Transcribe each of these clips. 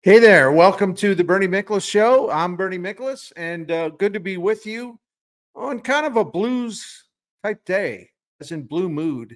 Hey there. Welcome to the Bernie Miklasz Show. I'm Bernie Miklasz, and good to be with you on kind of a blues type day, as in blue mood.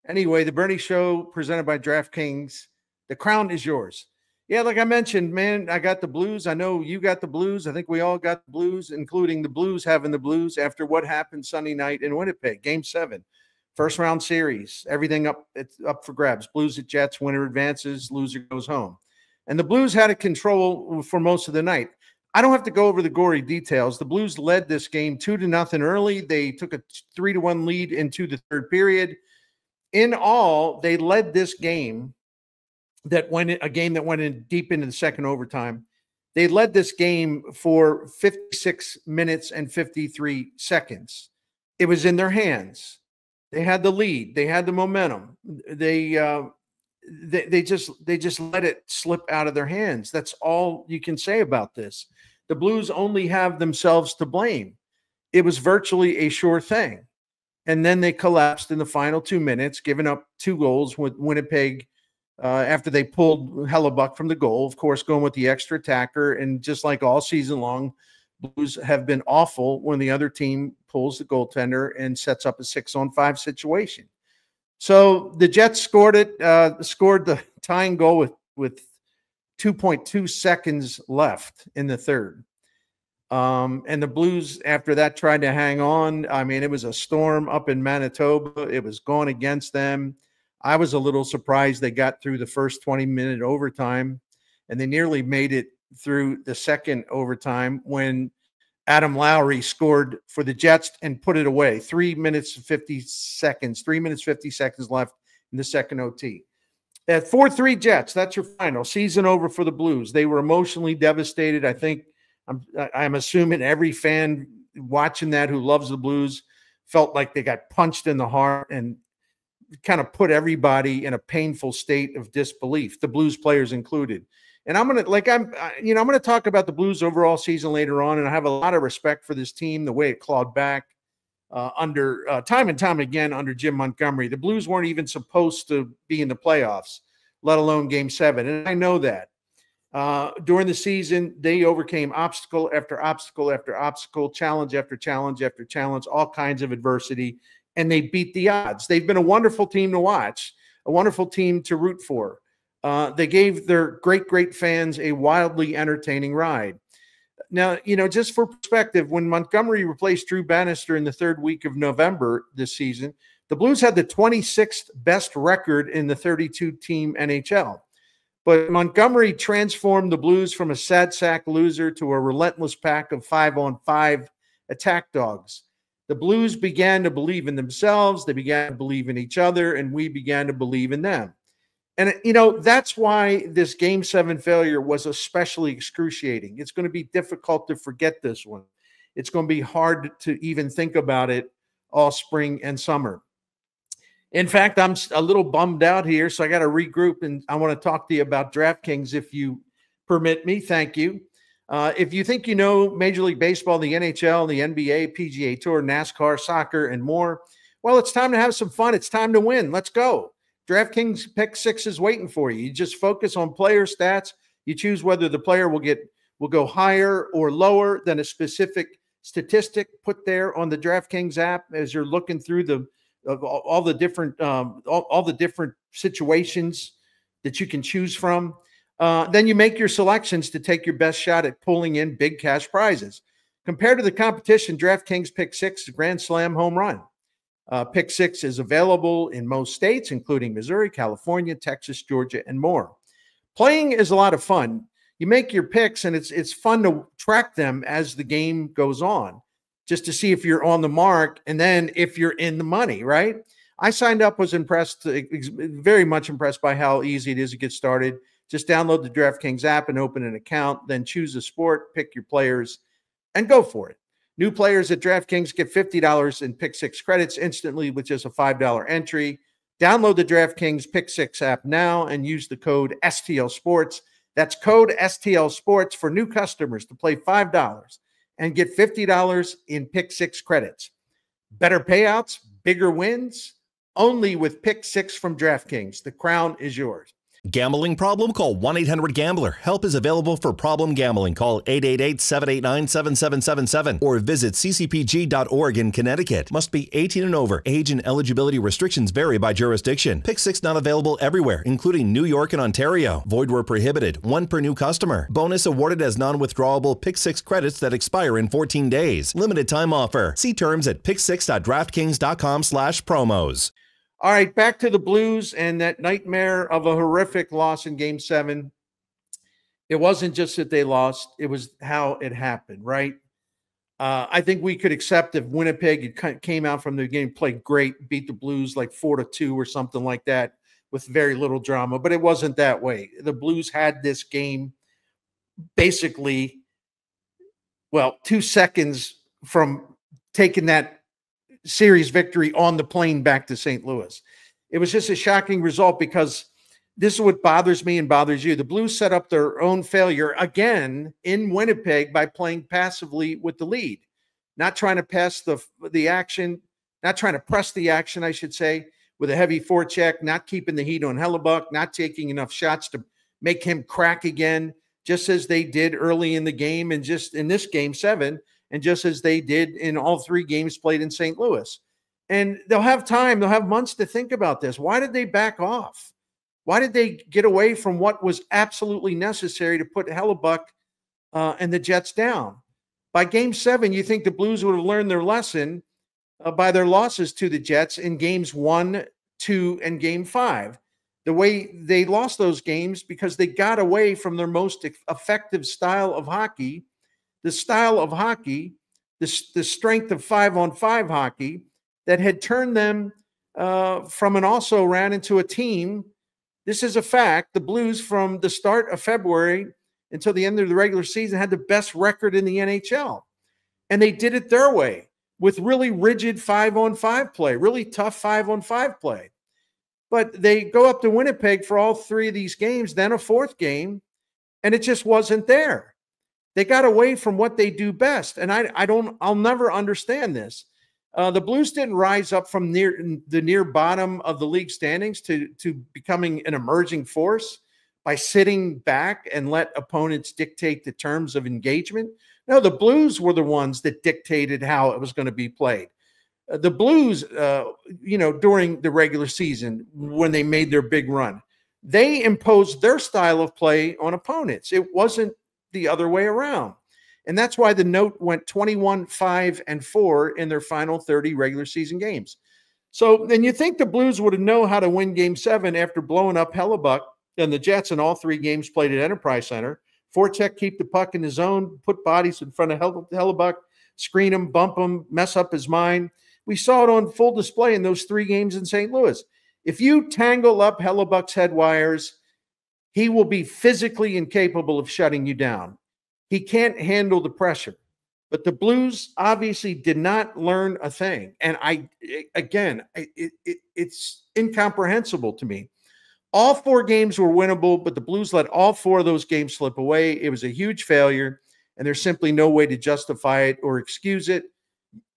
Anyway, the Bernie Show presented by DraftKings. The crown is yours. Yeah, like I mentioned, man, I got the blues. I know you got the blues. I think we all got the blues, including the Blues having the blues after what happened Sunday night in Winnipeg, Game 7. First round series, everything it's up for grabs. Blues at Jets, winner advances, loser goes home. And the Blues had it control for most of the night. I don't have to go over the gory details. The Blues led this game 2-0 early. They took a 3-1 lead into the third period. In all, they led this game that went in deep into the second overtime. They led this game for 56 minutes and 53 seconds. It was in their hands. They had the lead. They had the momentum. They just let it slip out of their hands. That's all you can say about this. The Blues only have themselves to blame. It was virtually a sure thing. And then they collapsed in the final 2 minutes, giving up 2 goals with Winnipeg after they pulled Hellebuck from the goal, of course, going with the extra attacker. And just like all season long, Blues have been awful when the other team pulls the goaltender and sets up a 6-on-5 situation. So the Jets scored the tying goal with 2.2 seconds left in the third. And the Blues, after that, tried to hang on. I mean, it was a storm up in Manitoba. It was going against them. I was a little surprised they got through the first 20-minute overtime, and they nearly made it through the second overtime when Adam Lowry scored for the Jets and put it away. 3 minutes 50 seconds left in the second OT. At 4-3 Jets, that's your final. Season over for the Blues. They were emotionally devastated. I think I'm assuming every fan watching that who loves the Blues felt like they got punched in the heart and kind of put everybody in a painful state of disbelief, the Blues players included. And I'm going to talk about the Blues overall season later on. And I have a lot of respect for this team, the way it clawed back under time and time again under Jim Montgomery. The Blues weren't even supposed to be in the playoffs, let alone Game 7. And I know that. During the season, they overcame obstacle after obstacle after obstacle, challenge after challenge after challenge, all kinds of adversity, and they beat the odds. They've been a wonderful team to watch, a wonderful team to root for. They gave their great fans a wildly entertaining ride. Now, just for perspective, when Montgomery replaced Drew Bannister in the third week of November this season, the Blues had the 26th best record in the 32-team NHL. But Montgomery transformed the Blues from a sad sack loser to a relentless pack of 5-on-5 attack dogs. The Blues began to believe in themselves, they began to believe in each other, and we began to believe in them. And, that's why this Game 7 failure was especially excruciating. It's going to be difficult to forget this one. It's going to be hard to even think about it all spring and summer. In fact, I'm a little bummed out here, so I got to regroup, and I want to talk to you about DraftKings if you permit me. Thank you. If you think you know Major League Baseball, the NHL, the NBA, PGA Tour, NASCAR, soccer, and more, well, it's time to have some fun. It's time to win. Let's go. DraftKings Pick 6 is waiting for you. You just focus on player stats. You choose whether the player will go higher or lower than a specific statistic put there on the DraftKings app as you're looking through all the different situations that you can choose from. Then you make your selections to take your best shot at pulling in big cash prizes. Compared to the competition, DraftKings Pick 6 is a grand slam home run. Pick 6 is available in most states, including Missouri, California, Texas, Georgia, and more. Playing is a lot of fun. You make your picks, and it's fun to track them as the game goes on, just to see if you're on the mark and then if you're in the money, right? I signed up, was impressed, very much impressed by how easy it is to get started. Just download the DraftKings app and open an account, then choose a sport, pick your players, and go for it. New players at DraftKings get $50 in Pick 6 credits instantly with just a $5 entry. Download the DraftKings Pick 6 app now and use the code STL Sports. That's code STL Sports for new customers to play $5 and get $50 in Pick 6 credits. Better payouts, bigger wins, only with Pick 6 from DraftKings. The crown is yours. Gambling problem? Call 1-800-GAMBLER. Help is available for problem gambling. Call 888-789-7777 or visit ccpg.org in Connecticut. Must be 18 and over. Age and eligibility restrictions vary by jurisdiction. Pick 6 not available everywhere, including New York and Ontario. Void where prohibited. 1 per new customer. Bonus awarded as non-withdrawable Pick 6 credits that expire in 14 days. Limited time offer. See terms at pick6.draftkings.com/promos. All right, back to the Blues and that nightmare of a horrific loss in Game 7. It wasn't just that they lost, it was how it happened, right? I think we could accept if Winnipeg came out from the game, played great, beat the Blues like 4-2 or something like that with very little drama, but it wasn't that way. The Blues had this game basically, 2 seconds from taking that series victory on the plane back to St. Louis. It was just a shocking result because this is what bothers me and bothers you. The Blues set up their own failure again in Winnipeg by playing passively with the lead, not trying to pass the action, not trying to press the action, I should say, with a heavy forecheck, not keeping the heat on Hellebuyck, not taking enough shots to make him crack again, just as they did early in the game and just in this Game 7. And just as they did in all 3 games played in St. Louis. And they'll have time, they'll have months to think about this. Why did they back off? Why did they get away from what was absolutely necessary to put Hellebuyck and the Jets down? By Game 7, you think the Blues would have learned their lesson by their losses to the Jets in Games 1, 2, and Game 5. The way they lost those games because they got away from their most effective style of hockey, the style of hockey, the strength of 5-on-5 hockey that had turned them from an also-ran into a team. This is a fact. The Blues, from the start of February until the end of the regular season, had the best record in the NHL. And they did it their way with really rigid 5-on-5 play, really tough 5-on-5 play. But they go up to Winnipeg for all 3 of these games, then a 4th game, and it just wasn't there. They got away from what they do best. And I'll never understand this. The Blues didn't rise up from the near bottom of the league standings to becoming an emerging force by sitting back and let opponents dictate the terms of engagement. No, the Blues were the ones that dictated how it was going to be played. The Blues, during the regular season, when they made their big run, they imposed their style of play on opponents. It wasn't the other way around. And that's why the note went 21-5-4 in their final 30 regular season games. So then you think the Blues would have known how to win Game 7 after blowing up Hellebuyck and the Jets in all 3 games played at Enterprise Center. Forecheck, keep the puck in the zone, put bodies in front of Hellebuyck, screen him, bump him, mess up his mind. We saw it on full display in those 3 games in St. Louis. If you tangle up Hellebuyck's head wires, he will be physically incapable of shutting you down. He can't handle the pressure. But the Blues obviously did not learn a thing. And it's incomprehensible to me. All 4 games were winnable, but the Blues let all 4 of those games slip away. It was a huge failure, and there's simply no way to justify it or excuse it.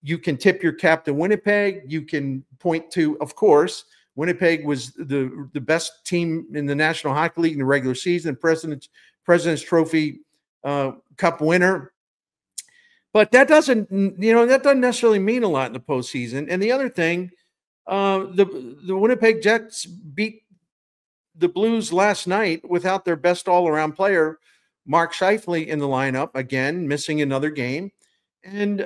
You can tip your cap to Winnipeg. You can point to, of course, Winnipeg was the best team in the National Hockey League in the regular season, President's Trophy Cup winner. But that doesn't necessarily mean a lot in the postseason. And the other thing, the Winnipeg Jets beat the Blues last night without their best all-around player, Mark Scheifele, in the lineup, again, missing another game. And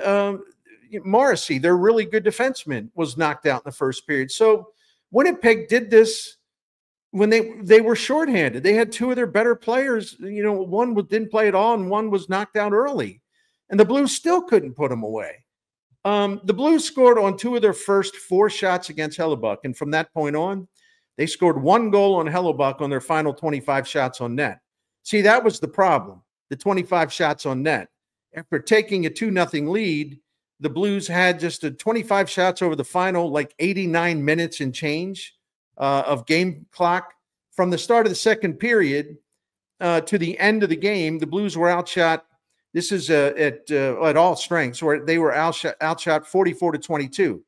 Morrissey, their really good defenseman, was knocked out in the first period. So Winnipeg did this when they were shorthanded. They had 2 of their better players. One didn't play at all, and one was knocked out early. And the Blues still couldn't put them away. The Blues scored on 2 of their first 4 shots against Hellebuyck. And from that point on, they scored 1 goal on Hellebuyck on their final 25 shots on net. See, that was the problem, the 25 shots on net. After taking a 2-0 lead, the Blues had just 25 shots over the final, 89 minutes and change of game clock. From the start of the second period to the end of the game, the Blues were outshot. This is at all strengths, where they were outshot 44-22.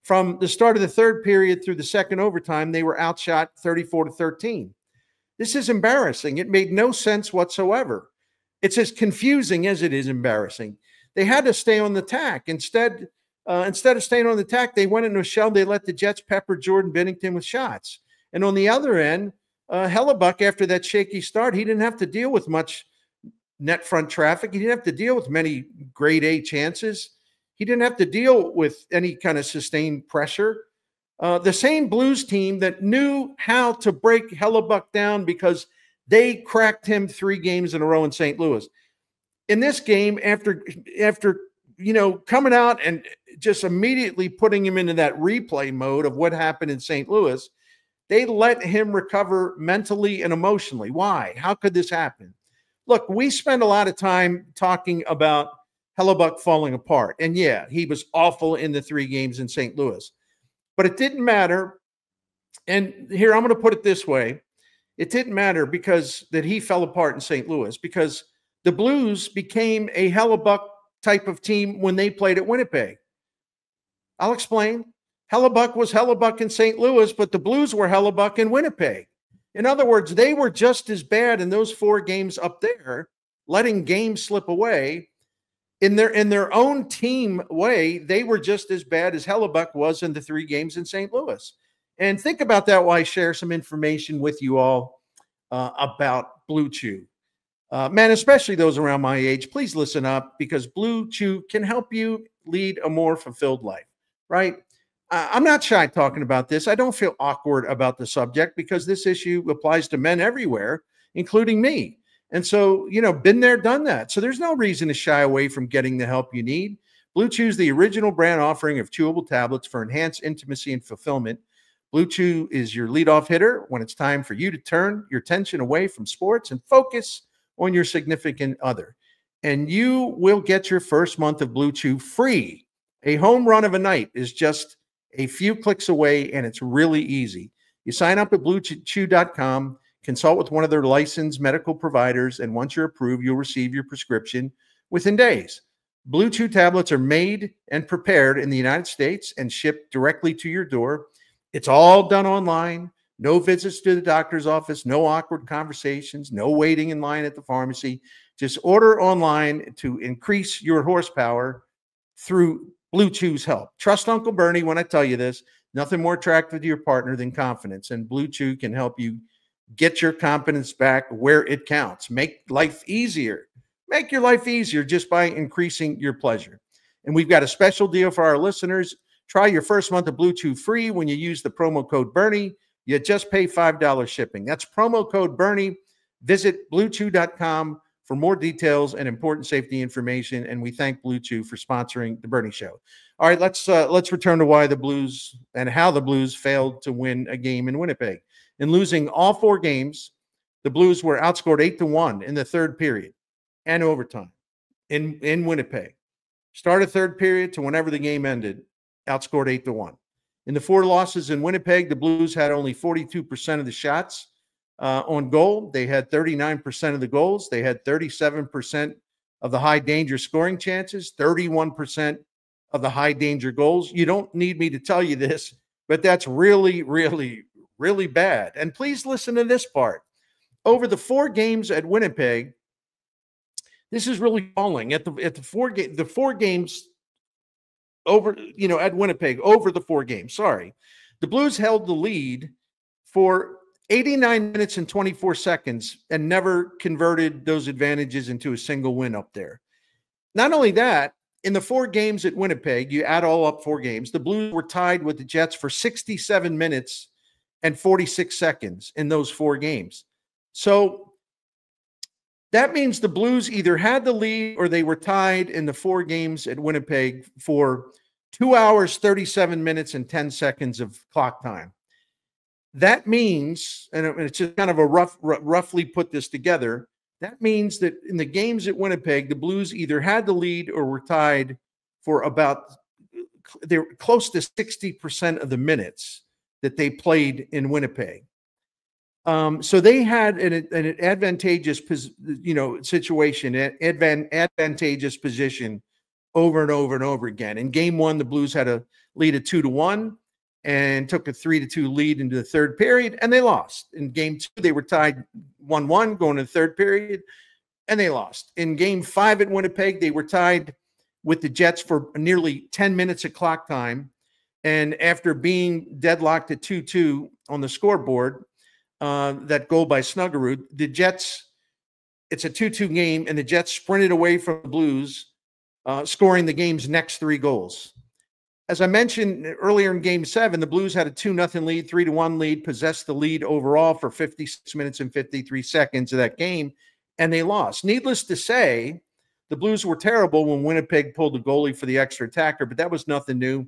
From the start of the third period through the second overtime, they were outshot 34-13. This is embarrassing. It made no sense whatsoever. It's as confusing as it is embarrassing. They had to stay on the tack. Instead of staying on the tack, they went into a shell. They let the Jets pepper Jordan Binnington with shots. And on the other end, Hellebuck, after that shaky start, he didn't have to deal with much net front traffic. He didn't have to deal with many grade A chances. He didn't have to deal with any kind of sustained pressure. The same Blues team that knew how to break Hellebuck down because they cracked him 3 games in a row in St. Louis. In this game, after coming out and just immediately putting him into that replay mode of what happened in St. Louis, they let him recover mentally and emotionally. Why? How could this happen? Look, we spend a lot of time talking about Hellebuck falling apart. And yeah, he was awful in the 3 games in St. Louis. But it didn't matter. And here, I'm going to put it this way. It didn't matter because that he fell apart in St. Louis, because the Blues became a Hellebuck type of team when they played at Winnipeg. I'll explain. Hellebuck was Hellebuck in St. Louis, but the Blues were Hellebuck in Winnipeg. In other words, they were just as bad in those 4 games up there, letting games slip away. In their own team way, they were just as bad as Hellebuck was in the 3 games in St. Louis. And think about that while I share some information with you all about Blue Chew. Man, especially those around my age, please listen up, because Blue Chew can help you lead a more fulfilled life, right? I'm not shy talking about this. I don't feel awkward about the subject because this issue applies to men everywhere, including me. And so, been there, done that. So there's no reason to shy away from getting the help you need. Blue Chew is the original brand offering of chewable tablets for enhanced intimacy and fulfillment. Blue Chew is your leadoff hitter when it's time for you to turn your attention away from sports and focus on your significant other. And you will get your first month of Blue Chew free. A home run of a night is just a few clicks away, and it's really easy. You sign up at BlueChew.com, consult with one of their licensed medical providers, and once you're approved, you'll receive your prescription within days. Blue Chew tablets are made and prepared in the United States and shipped directly to your door. It's all done online. No visits to the doctor's office, no awkward conversations, no waiting in line at the pharmacy. Just order online to increase your horsepower through Blue Chew's help. Trust Uncle Bernie when I tell you this. Nothing more attractive to your partner than confidence, and Blue Chew can help you get your confidence back where it counts. Make life easier. Make your life easier just by increasing your pleasure. And we've got a special deal for our listeners. Try your first month of Blue Chew free when you use the promo code Bernie. You just pay $5 shipping. That's promo code Bernie. Visit BlueChew.com for more details and important safety information. And we thank Blue Chew for sponsoring the Bernie Show. All right, let's return to why the Blues and how the Blues failed to win a game in Winnipeg. In losing all 4 games, the Blues were outscored 8-1 in the 3rd period and overtime in Winnipeg. Started 3rd period to whenever the game ended, outscored 8-1. In the 4 losses in Winnipeg, the Blues had only 42% of the shots on goal. They had 39% of the goals. They had 37% of the high danger scoring chances, 31% of the high danger goals. You don't need me to tell you this, but that's really, really, really bad. And please listen to this part. Over the 4 games at Winnipeg, this is really falling at the 4 games over, at Winnipeg, over the 4 games. Sorry. The Blues held the lead for 89 minutes and 24 seconds and never converted those advantages into a single win up there. Not only that, in the 4 games at Winnipeg, you add all up 4 games, the Blues were tied with the Jets for 67 minutes and 46 seconds in those 4 games. So that means the Blues either had the lead or they were tied in the 4 games at Winnipeg for 2 hours, 37 minutes, and 10 seconds of clock time. That means, and it's just kind of a roughly put this together, that means that in the games at Winnipeg, the Blues either had the lead or were tied for they're close to 60% of the minutes that they played in Winnipeg. So they had an advantageous, situation, advantageous position over and over and over again. In game 1, the Blues had a lead of 2-1. and took a 3-2 lead into the third period, and they lost. In game 2, they were tied 1-1 going to the third period, and they lost. In game 5 at Winnipeg, they were tied with the Jets for nearly 10 minutes of clock time. And after being deadlocked at 2-2 on the scoreboard, that goal by Snuggerud, the Jets, it's a 2-2 game, and the Jets sprinted away from the Blues, scoring the game's next 3 goals. As I mentioned earlier in game 7, the Blues had a 2-0 lead, 3-1 lead, possessed the lead overall for 56 minutes and 53 seconds of that game, and they lost. Needless to say, the Blues were terrible when Winnipeg pulled the goalie for the extra attacker, but that was nothing new,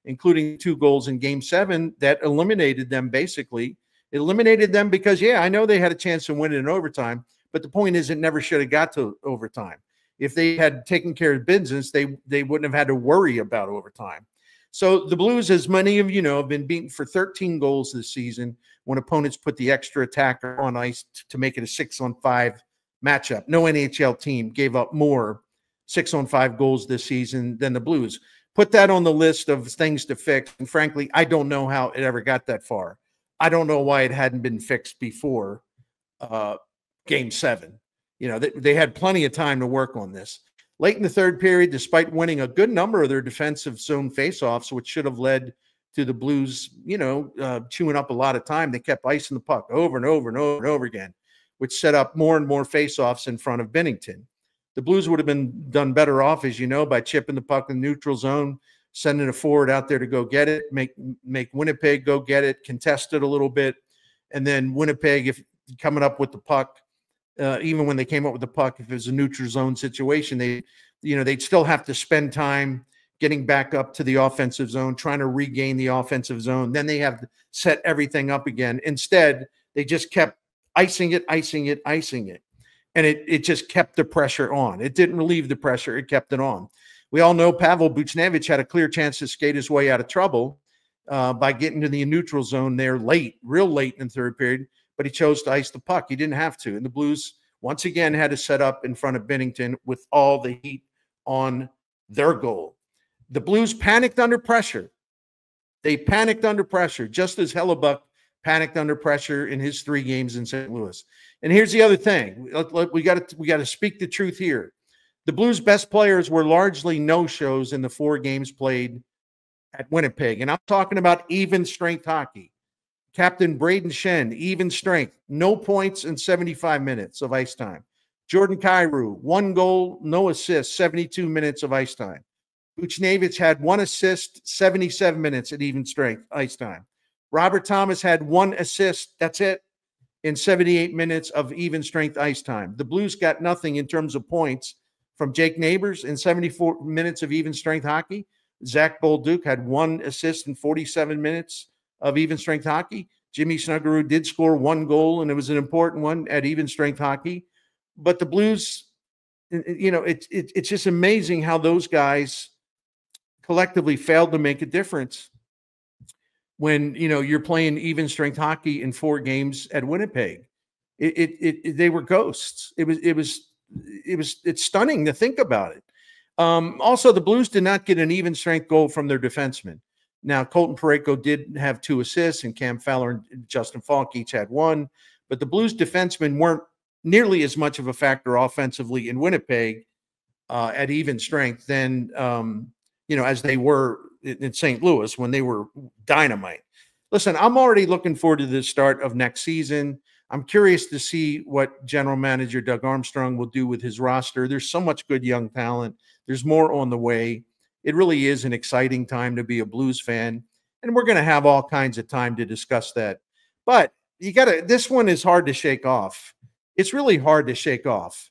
including 2 goals in game 7 that eliminated them basically. It eliminated them because, yeah, I know they had a chance to win it in overtime, but the point is it never should have got to overtime. If they had taken care of business, they wouldn't have had to worry about overtime. So the Blues, as many of you know, have been beaten for 13 goals this season when opponents put the extra attacker on ice to make it a 6-on-5 matchup. No NHL team gave up more 6-on-5 goals this season than the Blues. Put that on the list of things to fix. And frankly, I don't know how it ever got that far. I don't know why it hadn't been fixed before game 7. You know, they had plenty of time to work on this. Late in the third period, despite winning a good number of their defensive zone faceoffs, which should have led to the Blues, chewing up a lot of time, they kept icing the puck over and over and over and over again, which set up more and more faceoffs in front of Binnington. The Blues would have been done better off, as you know, by chipping the puck in the neutral zone, sending a forward out there to go get it, make Winnipeg go get it, contest it a little bit, and then Winnipeg, if coming up with the puck, even when they came up with the puck, if it was a neutral zone situation, they'd still have to spend time getting back up to the offensive zone, trying to regain the offensive zone. Then they have to set everything up again. Instead, they just kept icing it. And it just kept the pressure on. It didn't relieve the pressure. It kept it on. We all know Pavel Buchnevich had a clear chance to skate his way out of trouble by getting to the neutral zone there real late in the third period, but he chose to ice the puck. He didn't have to. And the Blues, once again, had to set up in front of Binnington with all the heat on their goal. The Blues panicked under pressure. They panicked under pressure, just as Hellebuck panicked under pressure in his 3 games in St. Louis. And here's the other thing. We got to speak the truth here. The Blues' best players were largely no-shows in the 4 games played at Winnipeg. And I'm talking about even strength hockey. Captain Braden Shen, even strength, no points in 75 minutes of ice time. Jordan Kyrou, 1 goal, no assist, 72 minutes of ice time. Buchnevich had 1 assist, 77 minutes at even strength ice time. Robert Thomas had 1 assist, that's it, in 78 minutes of even strength ice time. The Blues got nothing in terms of points from Jake Neighbors in 74 minutes of even strength hockey. Zach Bolduc had 1 assist in 47 minutes of even strength hockey. Jimmy Snuggerud did score 1 goal, and it was an important one at even strength hockey. But the Blues, it's just amazing how those guys collectively failed to make a difference when, you're playing even strength hockey in 4 games at Winnipeg. They were ghosts. It's stunning to think about it. Also, the Blues did not get an even strength goal from their defensemen. Now, Colton Parayko did have 2 assists, and Cam Fowler and Justin Falk each had 1. But the Blues defensemen weren't nearly as much of a factor offensively in Winnipeg at even strength than, as they were in St. Louis when they were dynamite. Listen, I'm already looking forward to the start of next season. I'm curious to see what general manager Doug Armstrong will do with his roster. There's so much good young talent. There's more on the way. It really is an exciting time to be a Blues fan, and we're going to have all kinds of time to discuss that. But this one is hard to shake off. It's really hard to shake off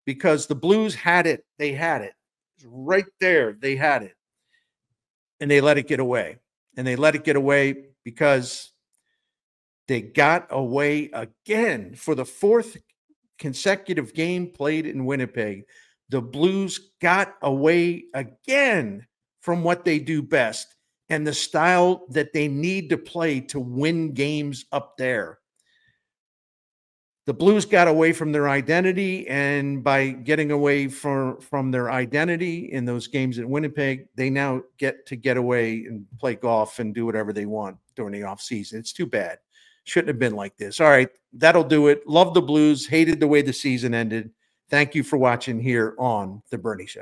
because the Blues had it. They had it. It's right there. They had it. And they let it get away. And they let it get away because they got away again for the 4th consecutive game played in Winnipeg. The Blues got away again from what they do best and the style that they need to play to win games up there. The Blues got away from their identity, and by getting away from their identity in those games at Winnipeg, they now get away and play golf and do whatever they want during the off season. It's too bad. Shouldn't have been like this. All right, that'll do it. Love the Blues. Hated the way the season ended. Thank you for watching here on The Bernie Show.